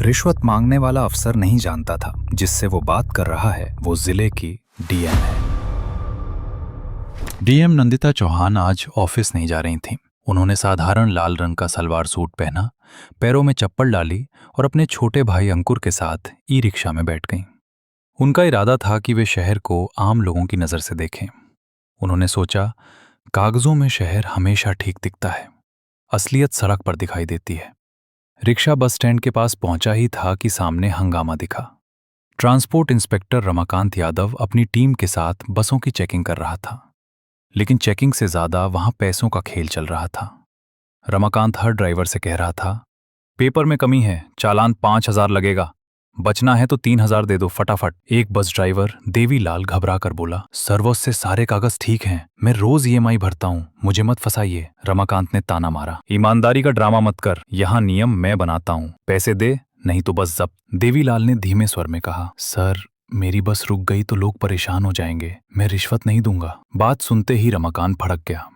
रिश्वत मांगने वाला अफसर नहीं जानता था जिससे वो बात कर रहा है वो जिले की डीएम है। डीएम नंदिता चौहान आज ऑफिस नहीं जा रही थीं। उन्होंने साधारण लाल रंग का सलवार सूट पहना, पैरों में चप्पल डाली और अपने छोटे भाई अंकुर के साथ ई रिक्शा में बैठ गईं। उनका इरादा था कि वे शहर को आम लोगों की नज़र से देखें। उन्होंने सोचा, कागजों में शहर हमेशा ठीक दिखता है, असलियत सड़क पर दिखाई देती है। रिक्शा बस स्टैंड के पास पहुंचा ही था कि सामने हंगामा दिखा। ट्रांसपोर्ट इंस्पेक्टर रमाकांत यादव अपनी टीम के साथ बसों की चेकिंग कर रहा था, लेकिन चेकिंग से ज्यादा वहां पैसों का खेल चल रहा था। रमाकांत हर ड्राइवर से कह रहा था, पेपर में कमी है, चालान 5,000 लगेगा, बचना है तो 3,000 दे दो फटाफट। एक बस ड्राइवर देवीलाल घबरा कर बोला, सर्वोस से सारे कागज ठीक हैं, मैं रोज ईएमआई भरता हूँ, मुझे मत फंसाइए। रमाकांत ने ताना मारा, ईमानदारी का ड्रामा मत कर, यहाँ नियम मैं बनाता हूँ, पैसे दे नहीं तो बस जब्त। देवीलाल ने धीमे स्वर में कहा, सर मेरी बस रुक गई तो लोग परेशान हो जाएंगे, मैं रिश्वत नहीं दूंगा। बात सुनते ही रमाकांत भड़क गया।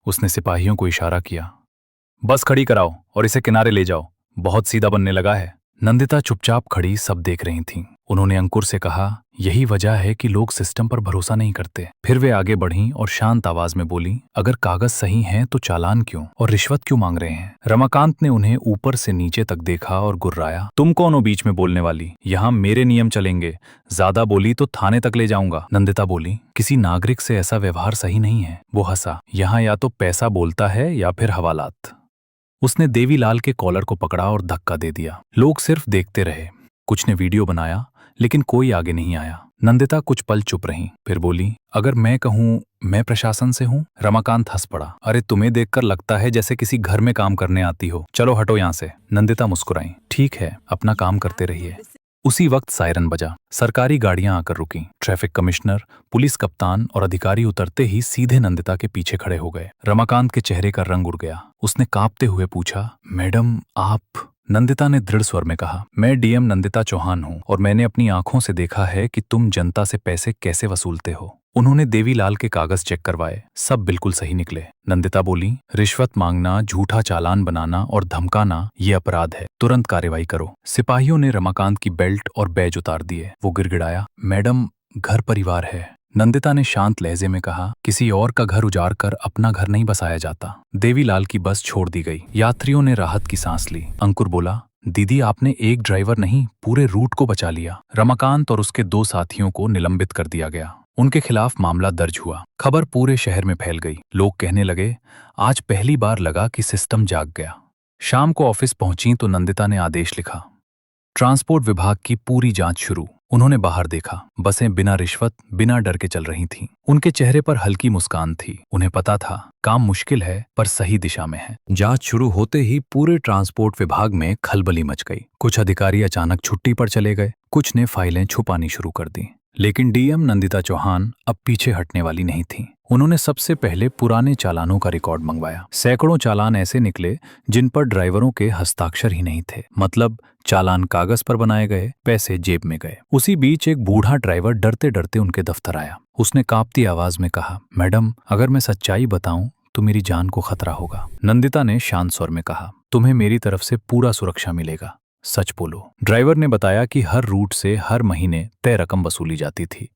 उसने सिपाहियों को इशारा किया, बस खड़ी कराओ और इसे किनारे ले जाओ, बहुत सीधा बनने लगा है। नंदिता चुपचाप खड़ी सब देख रही थीं। उन्होंने अंकुर से कहा, यही वजह है कि लोग सिस्टम पर भरोसा नहीं करते। फिर वे आगे बढ़ीं और शांत आवाज में बोली, अगर कागज सही हैं तो चालान क्यों और रिश्वत क्यों मांग रहे हैं? रमाकांत ने उन्हें ऊपर से नीचे तक देखा और गुर्राया, तुम कौन हो बीच में बोलने वाली? यहाँ मेरे नियम चलेंगे, ज्यादा बोली तो थाने तक ले जाऊंगा। नंदिता बोली, किसी नागरिक से ऐसा व्यवहार सही नहीं है। वो हंसा, यहाँ या तो पैसा बोलता है या फिर हवालात। उसने देवीलाल के कॉलर को पकड़ा और धक्का दे दिया। लोग सिर्फ देखते रहे। कुछ ने वीडियो बनाया, लेकिन कोई आगे नहीं आया। नंदिता कुछ पल चुप रही, फिर बोली, अगर मैं कहूँ मैं प्रशासन से हूँ? रमाकांत हंस पड़ा, अरे तुम्हें देखकर लगता है जैसे किसी घर में काम करने आती हो, चलो हटो यहाँ से। नंदिता मुस्कुराई, ठीक है, अपना काम करते रहिए। उसी वक्त सायरन बजा, सरकारी गाड़ियां आकर रुकीं। ट्रैफिक कमिश्नर, पुलिस कप्तान और अधिकारी उतरते ही सीधे नंदिता के पीछे खड़े हो गए। रमाकांत के चेहरे का रंग उड़ गया। उसने कांपते हुए पूछा, मैडम आप? नंदिता ने दृढ़ स्वर में कहा, मैं डीएम नंदिता चौहान हूं और मैंने अपनी आंखों से देखा है कि तुम जनता से पैसे कैसे वसूलते हो। उन्होंने देवीलाल के कागज चेक करवाए, सब बिल्कुल सही निकले। नंदिता बोली, रिश्वत मांगना, झूठा चालान बनाना और धमकाना ये अपराध है, तुरंत कार्रवाई करो। सिपाहियों ने रमाकांत की बेल्ट और बैज उतार दिए। वो गिड़गिड़ाया, मैडम घर परिवार है। नंदिता ने शांत लहजे में कहा, किसी और का घर उजाड़ कर अपना घर नहीं बसाया जाता। देवीलाल की बस छोड़ दी गई। यात्रियों ने राहत की सांस ली। अंकुर बोला, दीदी आपने एक ड्राइवर नहीं पूरे रूट को बचा लिया। रमाकांत और उसके 2 साथियों को निलंबित कर दिया गया। उनके खिलाफ मामला दर्ज हुआ। खबर पूरे शहर में फैल गई। लोग कहने लगे, आज पहली बार लगा कि सिस्टम जाग गया। शाम को ऑफिस पहुंची तो नंदिता ने आदेश लिखा, ट्रांसपोर्ट विभाग की पूरी जांच शुरू। उन्होंने बाहर देखा, बसें बिना रिश्वत, बिना डर के चल रही थीं। उनके चेहरे पर हल्की मुस्कान थी। उन्हें पता था काम मुश्किल है पर सही दिशा में है। जांच शुरू होते ही पूरे ट्रांसपोर्ट विभाग में खलबली मच गई। कुछ अधिकारी अचानक छुट्टी पर चले गए, कुछ ने फाइलें छुपानी शुरू कर दी। लेकिन डीएम नंदिता चौहान अब पीछे हटने वाली नहीं थी। उन्होंने सबसे पहले पुराने चालानों का रिकॉर्ड मंगवाया। सैकड़ों चालान ऐसे निकले जिन पर ड्राइवरों के हस्ताक्षर ही नहीं थे। मतलब चालान कागज पर बनाए गए, पैसे जेब में गए। उसी बीच एक बूढ़ा ड्राइवर डरते डरते उनके दफ्तर आया। उसने कांपती आवाज में कहा, मैडम अगर मैं सच्चाई बताऊं तो मेरी जान को खतरा होगा। नंदिता ने शांत स्वर में कहा, तुम्हें मेरी तरफ से पूरा सुरक्षा मिलेगा, सच बोलो। ड्राइवर ने बताया कि हर रूट से हर महीने तय रकम वसूली जाती थी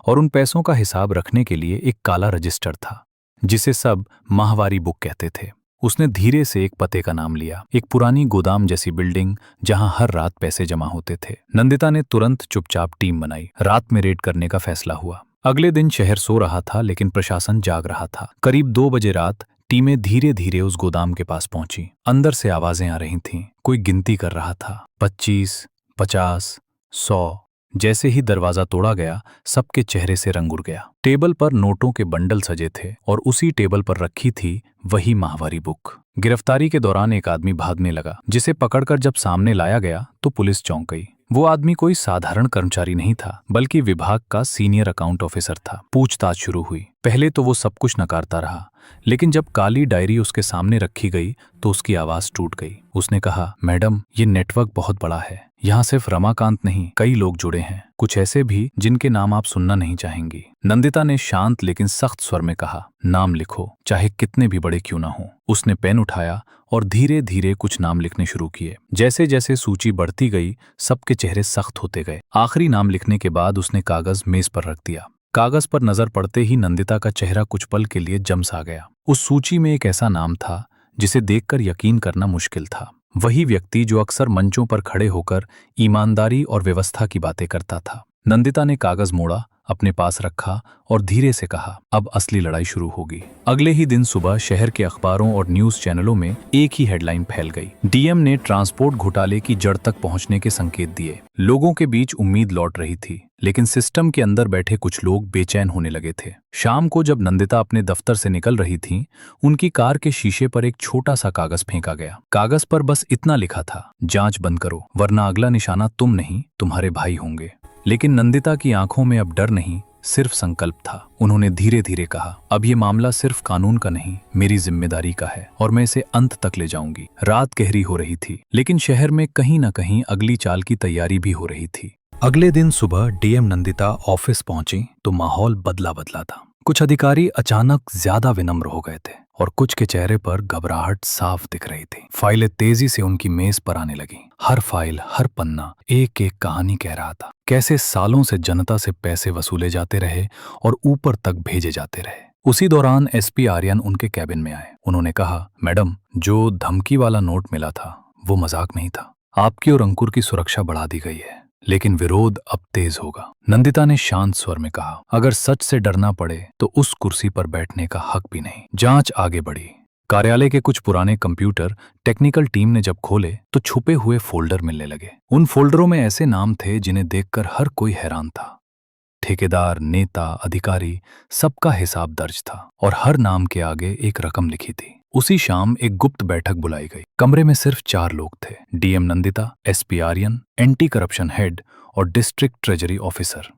और उन पैसों का हिसाब रखने के लिए एक काला रजिस्टर था, जिसे सब माहवारी बुक कहते थे। उसने धीरे से एक पते का नाम लिया, एक पुरानी गोदाम जैसी बिल्डिंग जहां हर रात पैसे जमा होते थे। नंदिता ने तुरंत चुपचाप टीम बनाई। रात में रेड करने का फैसला हुआ। अगले दिन शहर सो रहा था लेकिन प्रशासन जाग रहा था। करीब 2 बजे रात टीमें धीरे धीरे उस गोदाम के पास पहुंची। अंदर से आवाजें आ रही थीं। कोई गिनती कर रहा था, 25, 50, 100। जैसे ही दरवाजा तोड़ा गया, सबके चेहरे से रंग उड़ गया। टेबल पर नोटों के बंडल सजे थे और उसी टेबल पर रखी थी वही माहवारी बुक। गिरफ्तारी के दौरान एक आदमी भागने लगा, जिसे पकड़कर जब सामने लाया गया तो पुलिस चौंक गई। वो आदमी कोई साधारण कर्मचारी नहीं था, बल्कि विभाग का सीनियर अकाउंट ऑफिसर था। पूछताछ शुरू हुई। पहले तो वो सब कुछ नकारता रहा, लेकिन जब काली डायरी उसके सामने रखी गई तो उसकी आवाज टूट गई। उसने कहा, मैडम, ये नेटवर्क बहुत बड़ा है। यहाँ सिर्फ रमाकांत नहीं, कई लोग जुड़े हैं, कुछ ऐसे भी जिनके नाम आप सुनना नहीं चाहेंगी। नंदिता ने शांत लेकिन सख्त स्वर में कहा, नाम लिखो, चाहे कितने भी बड़े क्यों ना हो। उसने पेन उठाया और धीरे धीरे कुछ नाम लिखने शुरू किए। जैसे जैसे सूची बढ़ती गई, सबके चेहरे सख्त होते गए। आखिरी नाम लिखने के बाद उसने कागज मेज पर रख दिया। कागज पर नजर पड़ते ही नंदिता का चेहरा कुछ पल के लिए जम सा गया। उस सूची में एक ऐसा नाम था जिसे देखकर यकीन करना मुश्किल था। वही व्यक्ति जो अक्सर मंचों पर खड़े होकर ईमानदारी और व्यवस्था की बातें करता था। नंदिता ने कागज मोड़ा, अपने पास रखा और धीरे से कहा, अब असली लड़ाई शुरू होगी। अगले ही दिन सुबह शहर के अखबारों और न्यूज चैनलों में एक ही हेडलाइन फैल गई। डीएम ने ट्रांसपोर्ट घोटाले की जड़ तक पहुंचने के संकेत दिए। लोगों के बीच उम्मीद लौट रही थी, लेकिन सिस्टम के अंदर बैठे कुछ लोग बेचैन होने लगे थे। शाम को जब नंदिता अपने दफ्तर से निकल रही थी, उनकी कार के शीशे पर एक छोटा सा कागज फेंका गया। कागज पर बस इतना लिखा था, जांच बंद करो, वरना अगला निशाना तुम नहीं, तुम्हारे भाई होंगे। लेकिन नंदिता की आंखों में अब डर नहीं, सिर्फ संकल्प था। उन्होंने धीरे धीरे कहा, अब ये मामला सिर्फ कानून का नहीं, मेरी जिम्मेदारी का है और मैं इसे अंत तक ले जाऊंगी। रात गहरी हो रही थी, लेकिन शहर में कहीं न कहीं अगली चाल की तैयारी भी हो रही थी। अगले दिन सुबह डीएम नंदिता ऑफिस पहुंची तो माहौल बदला बदला था। कुछ अधिकारी अचानक ज्यादा विनम्र हो गए थे और कुछ के चेहरे पर घबराहट साफ दिख रही थी। फाइलें तेजी से उनकी मेज पर आने लगी। हर फाइल, हर पन्ना एक एक कहानी कह रहा था। कैसे सालों से जनता से पैसे वसूले जाते रहे और ऊपर तक भेजे जाते रहे। उसी दौरान एसपी आर्यन उनके कैबिन में आए। उन्होंने कहा, मैडम, जो धमकी वाला नोट मिला था वो मजाक नहीं था। आपकी और अंकुर की सुरक्षा बढ़ा दी गई है, लेकिन विरोध अब तेज होगा। नंदिता ने शांत स्वर में कहा, अगर सच से डरना पड़े तो उस कुर्सी पर बैठने का हक भी नहीं। जांच आगे बढ़ी। कार्यालय के कुछ पुराने कंप्यूटर टेक्निकल टीम ने जब खोले तो छुपे हुए फोल्डर मिलने लगे। उन फोल्डरों में ऐसे नाम थे जिन्हें देखकर हर कोई हैरान था। ठेकेदार, नेता, अधिकारी, सबका हिसाब दर्ज था और हर नाम के आगे एक रकम लिखी थी। उसी शाम एक गुप्त बैठक बुलाई गई। कमरे में सिर्फ 4 लोग थे, DM Nandita, SP Aryan, anti corruption head और district treasury officer.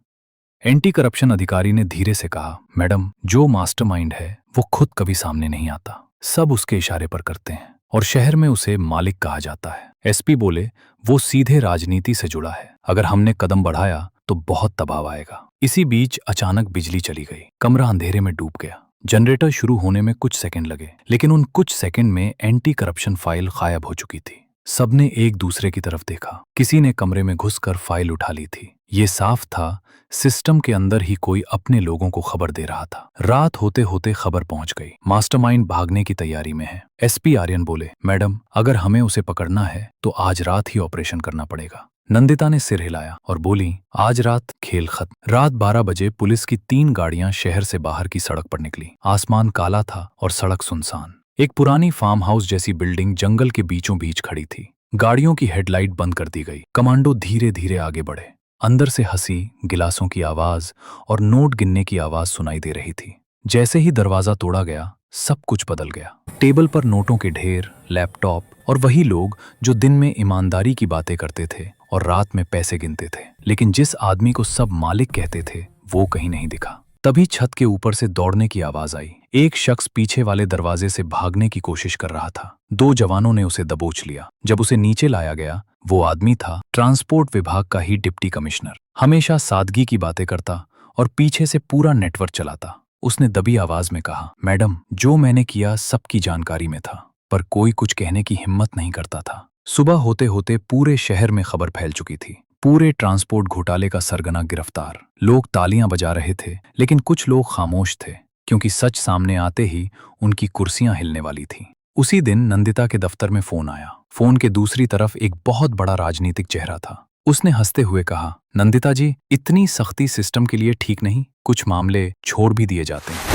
Anti corruption अधिकारी ने धीरे से कहा, मैडम, जो मास्टरमाइंड है वो खुद कभी सामने नहीं आता, सब उसके इशारे पर करते हैं और शहर में उसे मालिक कहा जाता है। एसपी बोले, वो सीधे राजनीति से जुड़ा है, अगर हमने कदम बढ़ाया तो बहुत दबाव आएगा। इसी बीच अचानक बिजली चली गई। कमरा अंधेरे में डूब गया। जनरेटर शुरू होने में कुछ सेकंड लगे, लेकिन उन कुछ सेकंड में एंटी करप्शन फाइल गायब हो चुकी थी। सबने एक दूसरे की तरफ देखा। किसी ने कमरे में घुसकर फाइल उठा ली थी। ये साफ था, सिस्टम के अंदर ही कोई अपने लोगों को खबर दे रहा था। रात होते होते खबर पहुंच गई, मास्टरमाइंड भागने की तैयारी में है। एसपी आर्यन बोले, मैडम, अगर हमें उसे पकड़ना है तो आज रात ही ऑपरेशन करना पड़ेगा। नंदिता ने सिर हिलाया और बोली, आज रात खेल खत्म। रात 12 बजे पुलिस की 3 गाड़ियां शहर से बाहर की सड़क पर निकली। आसमान काला था और सड़क सुनसान। एक पुरानी फार्म हाउस जैसी बिल्डिंग जंगल के बीचों बीच खड़ी थी। गाड़ियों की हेडलाइट बंद कर दी गई। कमांडो धीरे धीरे आगे बढ़े। अंदर से हंसी, गिलासों की आवाज और नोट गिनने की आवाज सुनाई दे रही थी। जैसे ही दरवाजा तोड़ा गया, सब कुछ बदल गया। टेबल पर नोटों के ढेर, लैपटॉप और वही लोग जो दिन में ईमानदारी की बातें करते थे और रात में पैसे गिनते थे। लेकिन जिस आदमी को सब मालिक कहते थे वो कहीं नहीं दिखा। तभी छत के ऊपर से दौड़ने की आवाज आई। एक शख्स पीछे वाले दरवाजे से भागने की कोशिश कर रहा था। 2 जवानों ने उसे दबोच लिया। जब उसे नीचे लाया गया, वो आदमी था ट्रांसपोर्ट विभाग का ही डिप्टी कमिश्नर। हमेशा सादगी की बातें करता और पीछे से पूरा नेटवर्क चलाता। उसने दबी आवाज में कहा, मैडम, जो मैंने किया सबकी जानकारी में था, पर कोई कुछ कहने की हिम्मत नहीं करता था। सुबह होते होते पूरे शहर में खबर फैल चुकी थी। पूरे ट्रांसपोर्ट घोटाले का सरगना गिरफ्तार। लोग तालियां बजा रहे थे, लेकिन कुछ लोग खामोश थे, क्योंकि सच सामने आते ही उनकी कुर्सियां हिलने वाली थीं। उसी दिन नंदिता के दफ्तर में फोन आया। फोन के दूसरी तरफ एक बहुत बड़ा राजनीतिक चेहरा था। उसने हंसते हुए कहा, नंदिता जी, इतनी सख्ती सिस्टम के लिए ठीक नहीं, कुछ मामले छोड़ भी दिए जाते हैं।